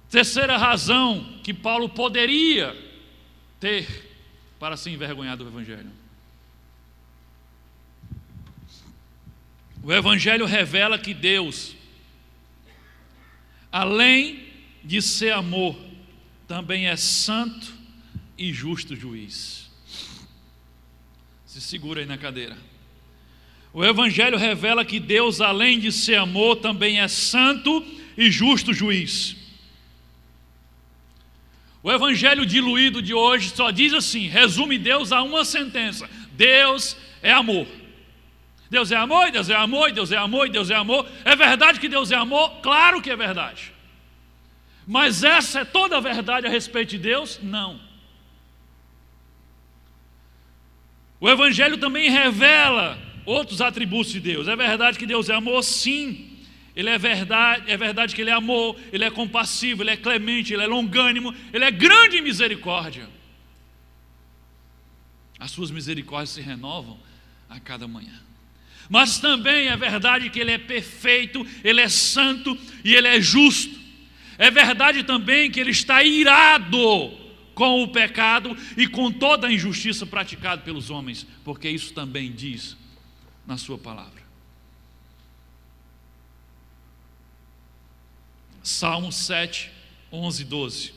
Terceira razão que Paulo poderia ter para se envergonhar do Evangelho. O Evangelho revela que Deus, além de ser amor, também é santo e justo juiz. Se segura aí na cadeira. O Evangelho revela que Deus, além de ser amor, também é santo e justo juiz. O Evangelho diluído de hoje só diz assim, resume Deus a uma sentença: Deus é amor. Deus é amor, Deus é amor, Deus é amor, Deus é amor. É verdade que Deus é amor? Claro que é verdade. Mas essa é toda a verdade a respeito de Deus? Não. O Evangelho também revela outros atributos de Deus. É verdade que Deus é amor? Sim. É verdade que Ele é amor, Ele é compassivo, Ele é clemente, Ele é longânimo, Ele é grande em misericórdia. As suas misericórdias se renovam a cada manhã. Mas também é verdade que Ele é perfeito, Ele é santo e Ele é justo. É verdade também que Ele está irado com o pecado e com toda a injustiça praticada pelos homens, porque isso também diz na sua palavra. Salmo 7, 11 e 12.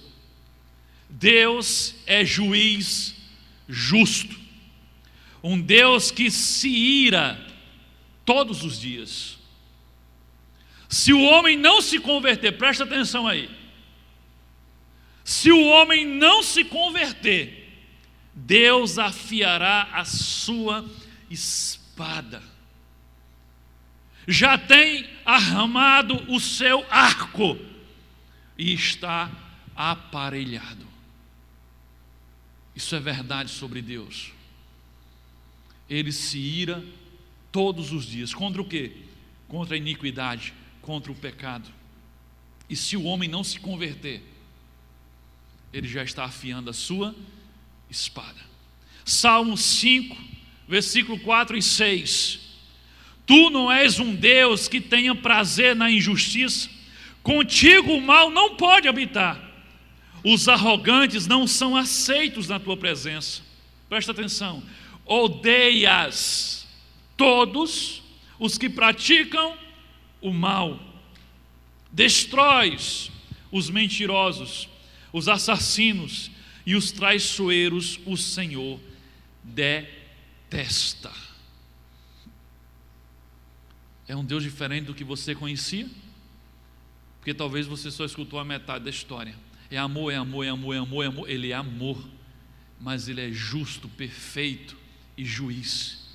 Deus é juiz justo, um Deus que se ira todos os dias. Se o homem não se converter, presta atenção aí, se o homem não se converter, Deus afiará a sua espada. Já tem armado o seu arco e está aparelhado. Isso é verdade sobre Deus. Ele se ira todos os dias. Contra o quê? Contra a iniquidade, contra o pecado. E se o homem não se converter, ele já está afiando a sua espada. Salmo 5, versículo 4 e 6. Tu não és um Deus que tenha prazer na injustiça, contigo o mal não pode habitar. Os arrogantes não são aceitos na tua presença. Presta atenção. Odeias todos os que praticam o mal. Destróis os mentirosos, os assassinos e os traiçoeiros, o Senhor detesta. É um Deus diferente do que você conhecia? Porque talvez você só escutou a metade da história. É amor, é amor, é amor, é amor, é amor. Ele é amor, mas Ele é justo, perfeito e juiz.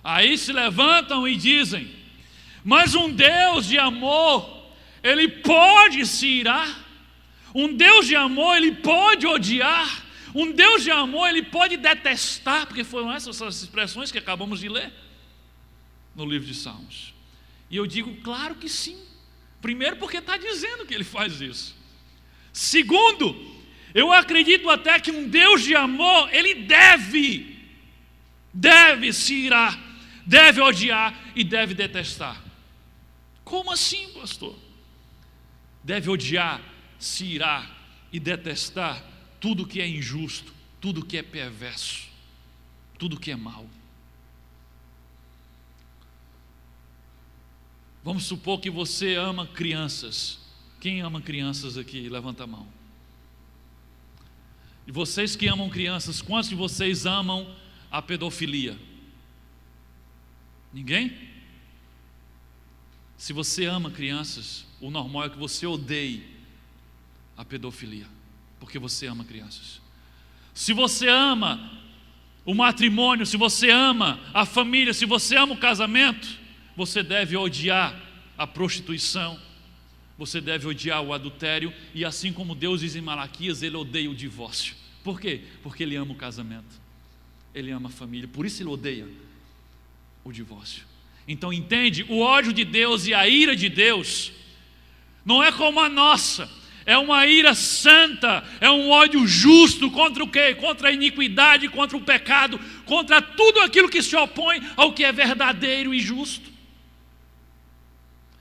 Aí se levantam e dizem: mas um Deus de amor, Ele pode se irar? Um Deus de amor, Ele pode odiar? Um Deus de amor, Ele pode detestar? Porque foram essas expressões que acabamos de ler no livro de Salmos. E eu digo, claro que sim. Primeiro, porque está dizendo que Ele faz isso. Segundo, eu acredito até que um Deus de amor, Ele deve se irar, deve odiar e deve detestar. Como assim, pastor? Deve odiar, se irar e detestar tudo que é injusto, tudo que é perverso, tudo que é mal. Vamos supor que você ama crianças. Quem ama crianças aqui? Levanta a mão. E vocês que amam crianças, quantos de vocês amam a pedofilia? Ninguém? Se você ama crianças, o normal é que você odeie a pedofilia, porque você ama crianças. Se você ama o matrimônio, se você ama a família, se você ama o casamento, você deve odiar a prostituição, você deve odiar o adultério, e assim como Deus diz em Malaquias, Ele odeia o divórcio. Por quê? Porque Ele ama o casamento, Ele ama a família, por isso Ele odeia o divórcio. Então entende, o ódio de Deus e a ira de Deus não é como a nossa. É uma ira santa, é um ódio justo contra o quê? Contra a iniquidade, contra o pecado, contra tudo aquilo que se opõe ao que é verdadeiro e justo.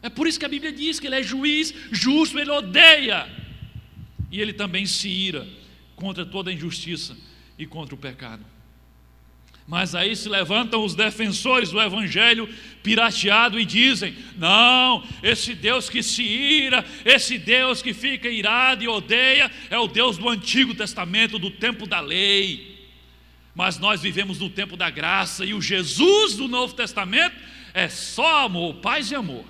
É por isso que a Bíblia diz que Ele é juiz justo, Ele odeia. E Ele também se ira contra toda a injustiça e contra o pecado. Mas aí se levantam os defensores do Evangelho pirateado e dizem: não, esse Deus que se ira, esse Deus que fica irado e odeia, é o Deus do Antigo Testamento, do tempo da lei. Mas nós vivemos no tempo da graça, e o Jesus do Novo Testamento é só amor, paz e amor.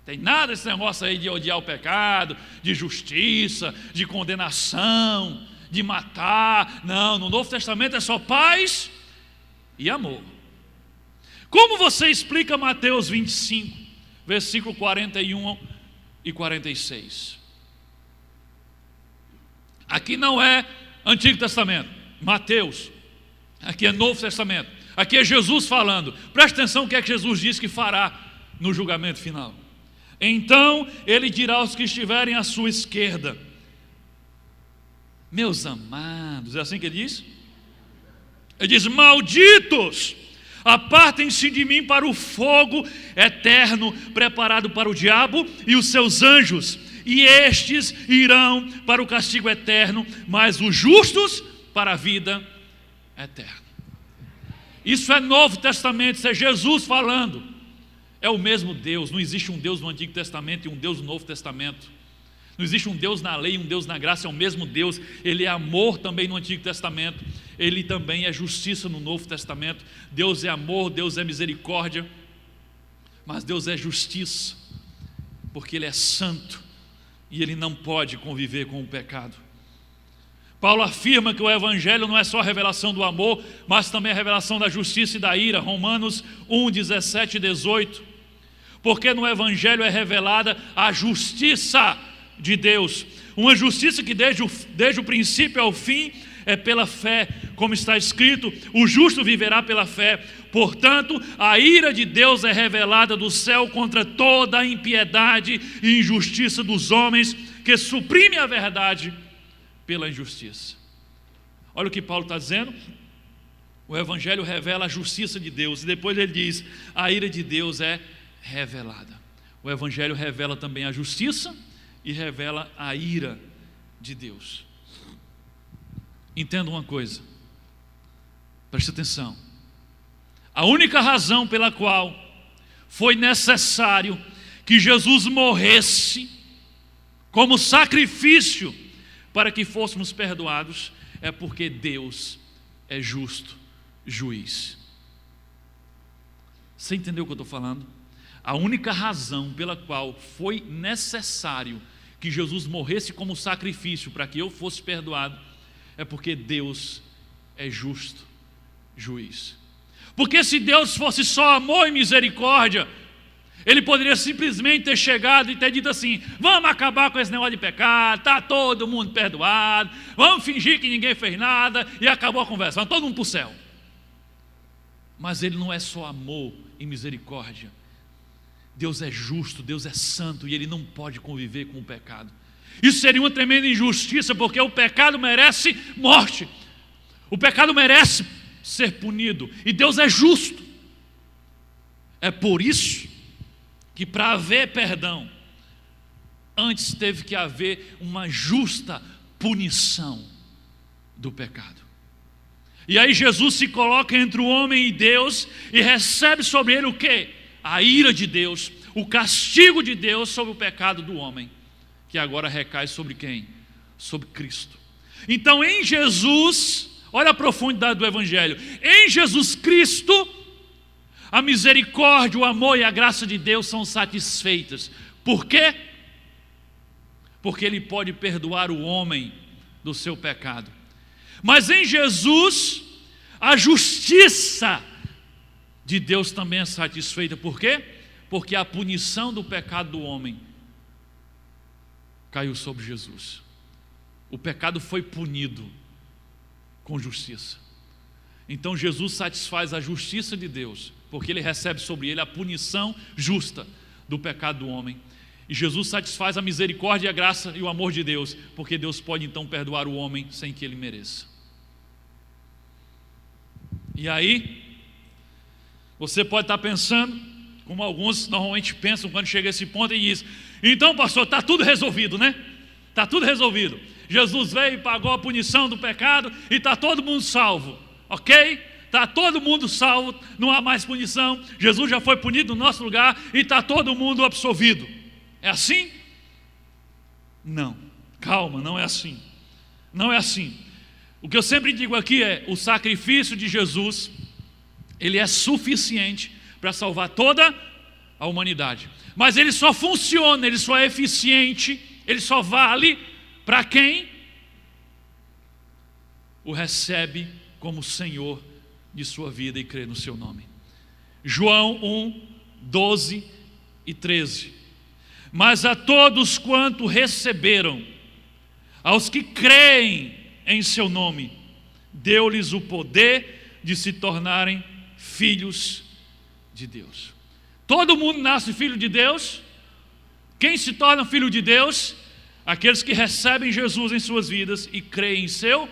Tem nada esse negócio aí de odiar o pecado, de justiça, de condenação, de matar. Não, no Novo Testamento é só paz e amor. Como você explica Mateus 25, versículo 41 e 46? Aqui não é Antigo Testamento, Mateus. Aqui é Novo Testamento. Aqui é Jesus falando. Preste atenção o que é que Jesus diz que fará no julgamento final. Então Ele dirá aos que estiverem à sua esquerda: meus amados, é assim que Ele diz? Ele diz: malditos, apartem-se de mim para o fogo eterno, preparado para o diabo e os seus anjos, e estes irão para o castigo eterno, mas os justos para a vida eterna. Isso é Novo Testamento, isso é Jesus falando. É o mesmo Deus, não existe um Deus no Antigo Testamento e um Deus no Novo Testamento. Não existe um Deus na lei e um Deus na graça, é o mesmo Deus. Ele é amor também no Antigo Testamento, Ele também é justiça no Novo Testamento. Deus é amor, Deus é misericórdia, mas Deus é justiça, porque Ele é santo e Ele não pode conviver com o pecado. Paulo afirma que o Evangelho não é só a revelação do amor, mas também a revelação da justiça e da ira. Romanos 1, 17 e 18. Porque no Evangelho é revelada a justiça de Deus, uma justiça que desde o princípio ao fim é pela fé, como está escrito: o justo viverá pela fé. Portanto, a ira de Deus é revelada do céu contra toda a impiedade e injustiça dos homens, que suprime a verdade pela injustiça. Olha o que Paulo está dizendo. O Evangelho revela a justiça de Deus, e depois ele diz: a ira de Deus é revelada. O Evangelho revela também a justiça e revela a ira de Deus. Entenda uma coisa, preste atenção: a única razão pela qual foi necessário que Jesus morresse como sacrifício para que fôssemos perdoados é porque Deus é justo juiz. Você entendeu o que eu estou falando? A única razão pela qual foi necessário que Jesus morresse como sacrifício para que eu fosse perdoado é porque Deus é justo juiz. Porque se Deus fosse só amor e misericórdia, Ele poderia simplesmente ter chegado e ter dito assim: vamos acabar com esse negócio de pecado, está todo mundo perdoado, vamos fingir que ninguém fez nada, e acabou a conversa, vamos todo mundo para o céu. Mas Ele não é só amor e misericórdia. Deus é justo, Deus é santo, e Ele não pode conviver com o pecado. Isso seria uma tremenda injustiça, porque o pecado merece morte, o pecado merece ser punido, e Deus é justo. É por isso que, para haver perdão, antes teve que haver uma justa punição do pecado. E aí Jesus se coloca entre o homem e Deus e recebe sobre ele o quê? A ira de Deus, o castigo de Deus sobre o pecado do homem, que agora recai sobre quem? Sobre Cristo. Então em Jesus, olha a profundidade do Evangelho, em Jesus Cristo, a misericórdia, o amor e a graça de Deus são satisfeitas. Por quê? Porque Ele pode perdoar o homem do seu pecado. Mas em Jesus, a justiça de Deus também é satisfeita. Por quê? Porque a punição do pecado do homem caiu sobre Jesus. O pecado foi punido com justiça. Então Jesus satisfaz a justiça de Deus, porque Ele recebe sobre Ele a punição justa do pecado do homem. E Jesus satisfaz a misericórdia, a graça e o amor de Deus, porque Deus pode então perdoar o homem sem que ele mereça. E aí, você pode estar pensando: como alguns normalmente pensam quando chega a esse ponto e diz: então pastor, está tudo resolvido, né? Está tudo resolvido. Jesus veio e pagou a punição do pecado e está todo mundo salvo, ok? Está todo mundo salvo, não há mais punição. Jesus já foi punido no nosso lugar e está todo mundo absolvido. É assim? Não, calma, não é assim. Não é assim. O que eu sempre digo aqui é: o sacrifício de Jesus, ele é suficiente para salvar toda a humanidade. Mas ele só funciona, ele só é eficiente, ele só vale para quem o recebe como Senhor de sua vida e crê no seu nome. João 1, 12 e 13. Mas a todos quanto receberam, aos que creem em seu nome, deu-lhes o poder de se tornarem filhos de Deus. Todo mundo nasce filho de Deus. Quem se torna filho de Deus? Aqueles que recebem Jesus em suas vidas e creem em seu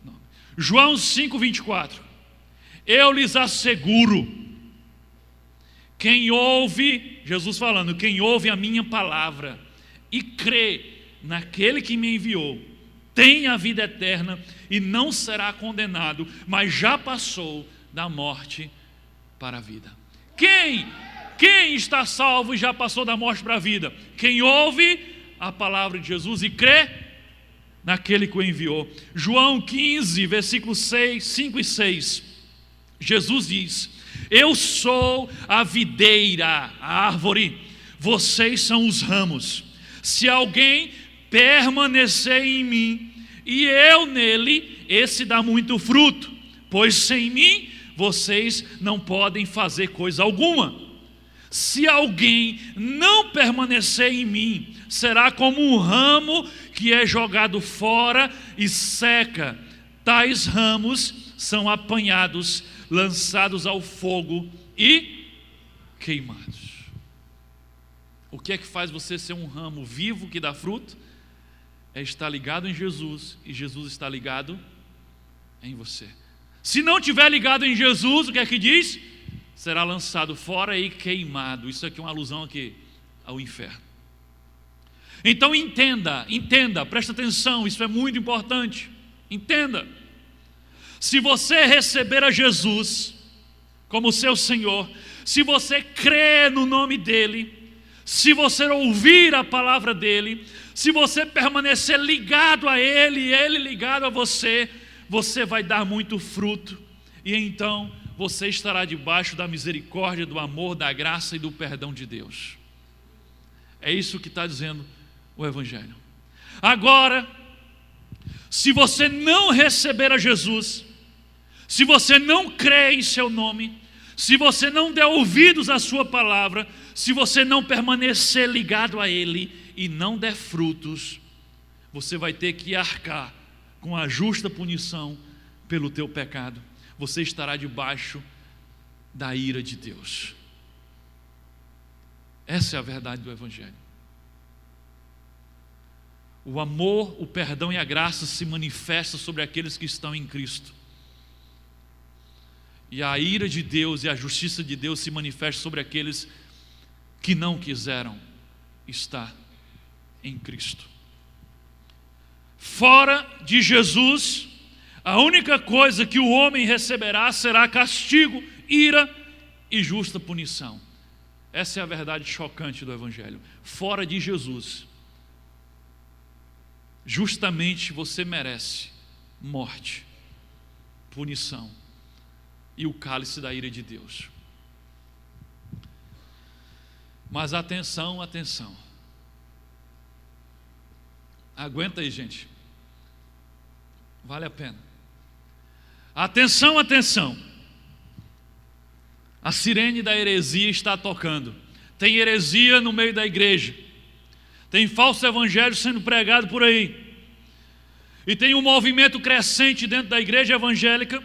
nome. João 5, 24. Eu lhes asseguro, quem ouve, Jesus falando, quem ouve a minha palavra e crê naquele que me enviou, tem a vida eterna e não será condenado, mas já passou da morte para a vida. Quem está salvo e já passou da morte para a vida? Quem ouve a palavra de Jesus e crê naquele que o enviou. João 15, versículos 5 e 6. Jesus diz: eu sou a videira, a árvore, vocês são os ramos. Se alguém permanecer em mim e eu nele, esse dá muito fruto, pois sem mim vocês não podem fazer coisa alguma. Se alguém não permanecer em mim, será como um ramo que é jogado fora e seca. Tais ramos são apanhados, lançados ao fogo e queimados. O que é que faz você ser um ramo vivo que dá fruto? É estar ligado em Jesus e Jesus está ligado em você. Se não estiver ligado em Jesus, o que é que diz? Será lançado fora e queimado. Isso aqui é uma alusão aqui ao inferno. Então entenda, presta atenção, isso é muito importante. Entenda. Se você receber a Jesus como seu Senhor, se você crer no nome dEle, se você ouvir a palavra dEle, se você permanecer ligado a Ele e Ele ligado a você, você vai dar muito fruto. E então você estará debaixo da misericórdia, do amor, da graça e do perdão de Deus. É isso que está dizendo o Evangelho. Agora, se você não receber a Jesus, se você não crê em seu nome, se você não der ouvidos à sua palavra, se você não permanecer ligado a Ele e não der frutos, você vai ter que arcar com a justa punição pelo teu pecado. Você estará debaixo da ira de Deus. Essa é a verdade do Evangelho. O amor, o perdão e a graça se manifestam sobre aqueles que estão em Cristo. E a ira de Deus e a justiça de Deus se manifestam sobre aqueles que não quiseram estar em Cristo. Fora de Jesus, a única coisa que o homem receberá será castigo, ira e justa punição. Essa é a verdade chocante do Evangelho. Fora de Jesus, justamente você merece morte, punição e o cálice da ira de Deus. Mas atenção, atenção. Aguenta aí, gente. Vale a pena. Atenção, atenção. A sirene da heresia está tocando. Tem heresia no meio da igreja. Tem falso evangelho sendo pregado por aí. E tem um movimento crescente dentro da igreja evangélica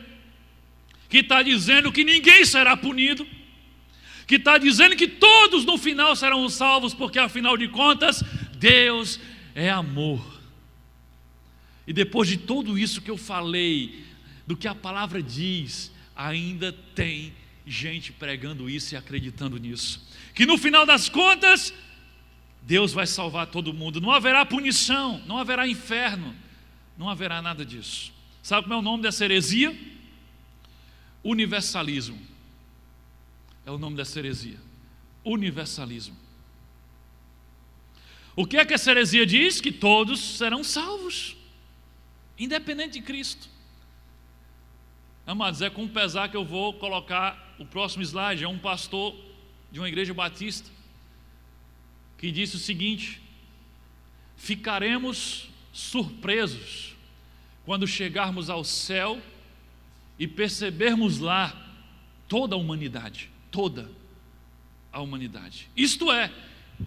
que está dizendo que ninguém será punido, que está dizendo que todos no final serão salvos, porque afinal de contas, Deus é amor. E depois de tudo isso que eu falei, do que a palavra diz, ainda tem gente pregando isso e acreditando nisso. Que no final das contas, Deus vai salvar todo mundo. Não haverá punição, não haverá inferno, não haverá nada disso. Sabe como é o nome dessa heresia? Universalismo. É o nome dessa heresia. Universalismo. O que é que essa heresia diz? Que todos serão salvos, independente de Cristo. Amados, é com pesar que eu vou colocar o próximo slide. É um pastor de uma igreja batista que disse o seguinte: ficaremos surpresos quando chegarmos ao céu e percebermos lá toda a humanidade, toda a humanidade. Isto é,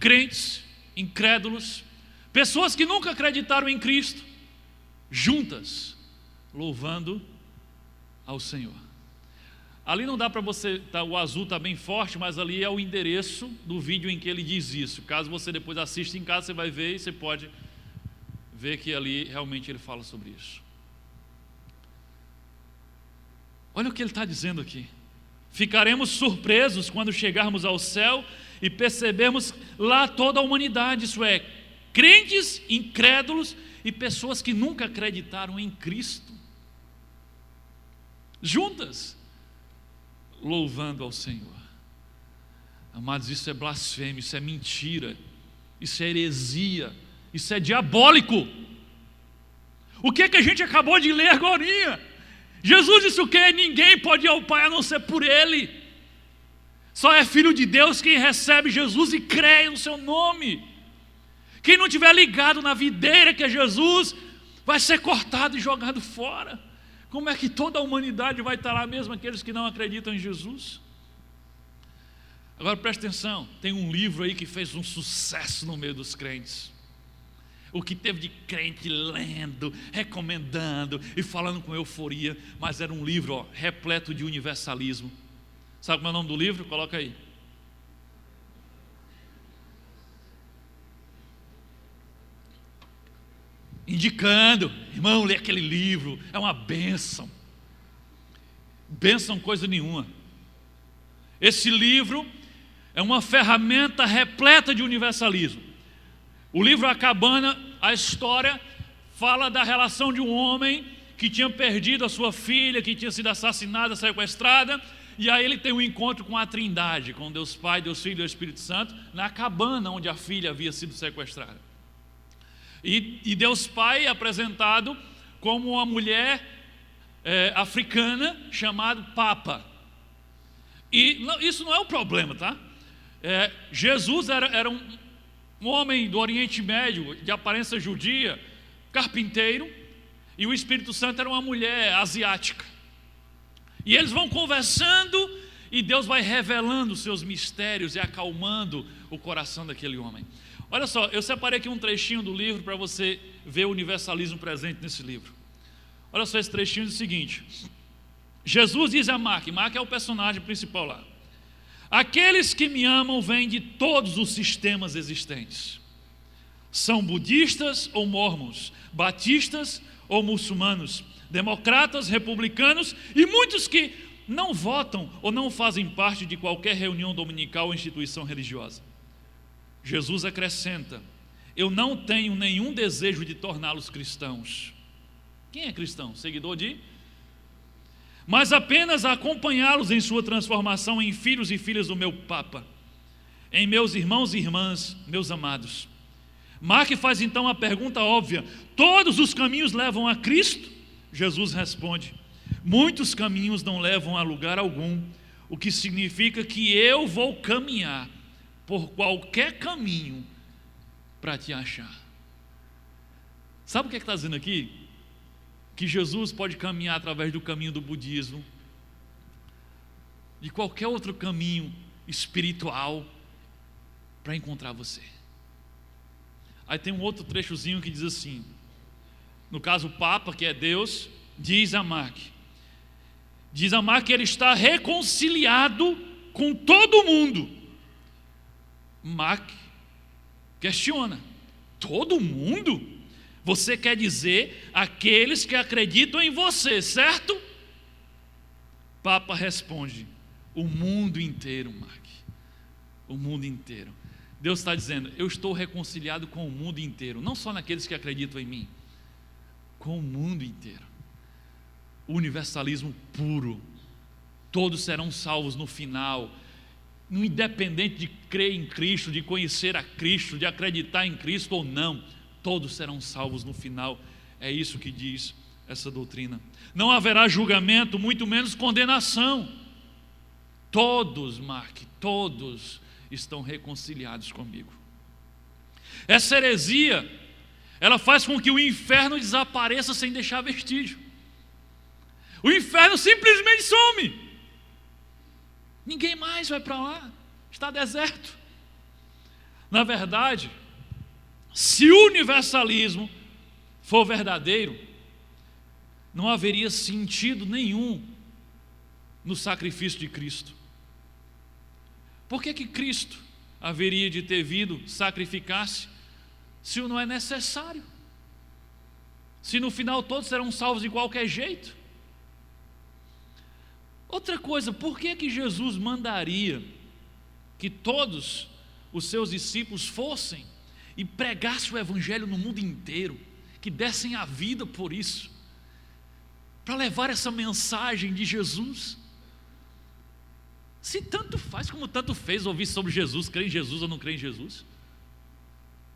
crentes, incrédulos, pessoas que nunca acreditaram em Cristo, juntas, louvando ao Senhor. Ali não dá para você, o azul está bem forte, mas ali é o endereço do vídeo em que ele diz isso. Caso você depois assista em casa, você vai ver e você pode ver que ali realmente ele fala sobre isso. Olha o que ele está dizendo aqui: ficaremos surpresos quando chegarmos ao céu e percebermos lá toda a humanidade, isso é, crentes, incrédulos e pessoas que nunca acreditaram em Cristo, juntas, louvando ao Senhor. Amados, isso é blasfêmia, isso é mentira, isso é heresia, isso é diabólico. O que é que a gente acabou de ler agorinha? Jesus disse o quê? Ninguém pode ir ao Pai a não ser por Ele. Só é filho de Deus quem recebe Jesus e crê no seu nome. Quem não estiver ligado na videira que é Jesus, vai ser cortado e jogado fora. Como é que toda a humanidade vai estar lá mesmo, aqueles que não acreditam em Jesus? Agora preste atenção, tem um livro aí que fez um sucesso no meio dos crentes. O que teve de crente lendo, recomendando e falando com euforia, mas era um livro repleto de universalismo. Sabe como é o nome do livro? Coloca aí. Indicando, irmão, lê aquele livro, é uma bênção. Bênção coisa nenhuma. Esse livro é uma ferramenta repleta de universalismo. O livro A Cabana, a história, fala da relação de um homem que tinha perdido a sua filha, que tinha sido assassinada, sequestrada, e aí ele tem um encontro com a Trindade, com Deus Pai, Deus Filho e Deus Espírito Santo, na cabana onde a filha havia sido sequestrada. E Deus Pai é apresentado como uma mulher africana chamada Papa. E isso não é o problema, tá? Jesus era um homem do Oriente Médio, de aparência judia, carpinteiro, e o Espírito Santo era uma mulher asiática. E eles vão conversando e Deus vai revelando os seus mistérios e acalmando o coração daquele homem. Olha só, eu separei aqui um trechinho do livro para você ver o universalismo presente nesse livro. Olha só, esse trechinho diz o seguinte: Jesus diz a Mark é o personagem principal lá: aqueles que me amam vêm de todos os sistemas existentes. São budistas ou mórmons, batistas ou muçulmanos, democratas, republicanos e muitos que não votam ou não fazem parte de qualquer reunião dominical ou instituição religiosa. Jesus acrescenta: eu não tenho nenhum desejo de torná-los cristãos. Quem é cristão? Seguidor de? Mas apenas acompanhá-los em sua transformação em filhos e filhas do meu Papa, em meus irmãos e irmãs, meus amados. Mark faz então a pergunta óbvia: todos os caminhos levam a Cristo? Jesus responde: muitos caminhos não levam a lugar algum, o que significa que eu vou caminhar por qualquer caminho para te achar. Sabe o que está dizendo aqui? Que Jesus pode caminhar através do caminho do budismo, de qualquer outro caminho espiritual, para encontrar você. Aí tem um outro trechozinho que diz assim, no caso o Papa, que é Deus, diz a Mark que ele está reconciliado com todo mundo. Mark questiona: todo mundo? Você quer dizer aqueles que acreditam em você, certo? Papa responde: O mundo inteiro, Mark. O mundo inteiro. Deus está dizendo: eu estou reconciliado com o mundo inteiro, não só naqueles que acreditam em mim, com o mundo inteiro. O universalismo puro. Todos serão salvos no final, independente de crer em Cristo, de conhecer a Cristo, de acreditar em Cristo ou não, todos serão salvos no final. É isso que diz essa doutrina. Não haverá julgamento, muito menos condenação. Todos, Mark, todos estão reconciliados comigo. Essa heresia, ela faz com que o inferno desapareça sem deixar vestígio. O inferno simplesmente some. Ninguém mais vai para lá. Está deserto. Na verdade, se o universalismo for verdadeiro, não haveria sentido nenhum no sacrifício de Cristo. Por que Cristo haveria de ter vindo sacrificar-se se não é necessário? Se no final todos serão salvos de qualquer jeito? Outra coisa, por que Jesus mandaria que todos os seus discípulos fossem e pregassem o evangelho no mundo inteiro, que dessem a vida por isso, para levar essa mensagem de Jesus? Se tanto faz como tanto fez ouvir sobre Jesus, crer em Jesus ou não crer em Jesus,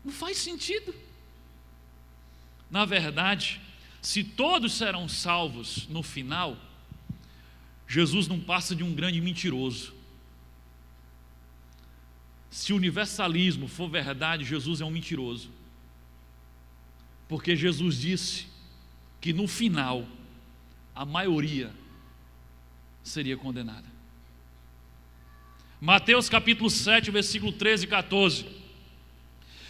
não faz sentido. Na verdade, se todos serão salvos no final, Jesus não passa de um grande mentiroso. Se o universalismo for verdade, Jesus é um mentiroso. Porque Jesus disse que no final a maioria seria condenada. Mateus capítulo 7, versículo 13 e 14.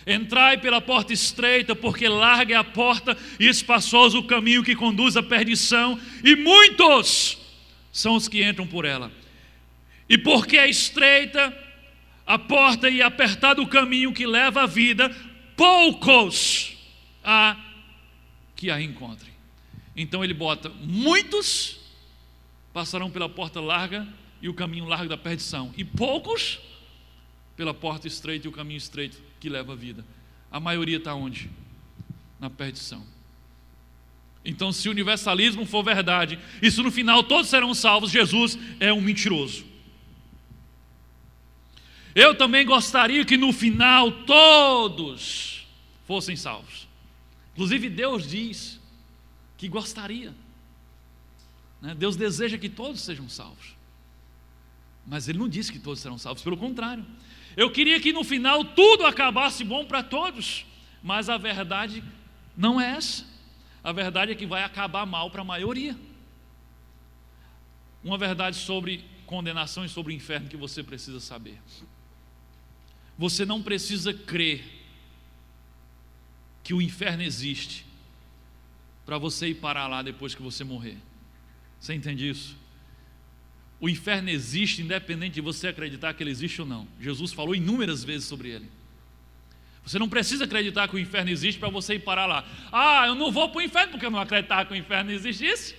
Entrai pela porta estreita, porque larga é a porta e espaçoso o caminho que conduz à perdição, e muitos são os que entram por ela. E porque é estreita a porta e apertado o caminho que leva à vida, poucos há que a encontrem. Então ele bota: muitos passarão pela porta larga e o caminho largo da perdição, e poucos pela porta estreita e o caminho estreito que leva à vida. A maioria está onde? Na perdição. Então, se o universalismo for verdade, e se no final todos serão salvos, Jesus é um mentiroso. Eu também gostaria que no final todos fossem salvos. Inclusive Deus diz que gostaria, né? Deus deseja que todos sejam salvos, mas Ele não disse que todos serão salvos, pelo contrário. Eu queria que no final tudo acabasse bom para todos, mas a verdade não é essa. A verdade é que vai acabar mal para a maioria. Uma verdade sobre condenação e sobre o inferno que você precisa saber: você não precisa crer que o inferno existe para você ir parar lá depois que você morrer. Você entende isso? O inferno existe independente de você acreditar que ele existe ou não. Jesus falou inúmeras vezes sobre ele. Você não precisa acreditar que o inferno existe para você ir parar lá. Eu não vou para o inferno porque eu não acreditava que o inferno existisse.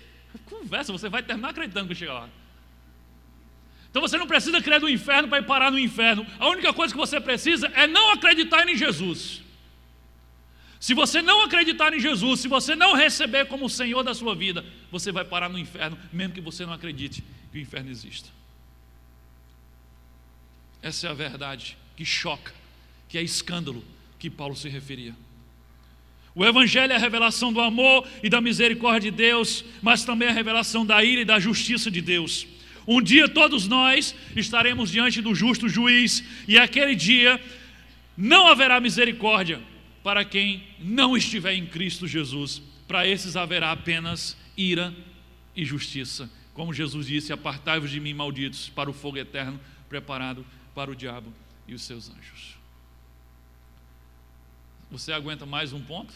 Conversa, você vai terminar acreditando que chega lá. Então você não precisa crer no inferno para ir parar no inferno. A única coisa que você precisa é não acreditar em Jesus. Se você não acreditar em Jesus, se você não receber como o Senhor da sua vida, você vai parar no inferno, mesmo que você não acredite que o inferno exista. Essa é a verdade que choca, que é escândalo, que Paulo se referia. O Evangelho é a revelação do amor e da misericórdia de Deus, mas também a revelação da ira e da justiça de Deus. Um dia todos nós estaremos diante do justo juiz, e aquele dia não haverá misericórdia para quem não estiver em Cristo Jesus. Para esses haverá apenas ira e justiça. Como Jesus disse: apartai-vos de mim, malditos, para o fogo eterno preparado para o diabo e os seus anjos. Você aguenta mais um ponto?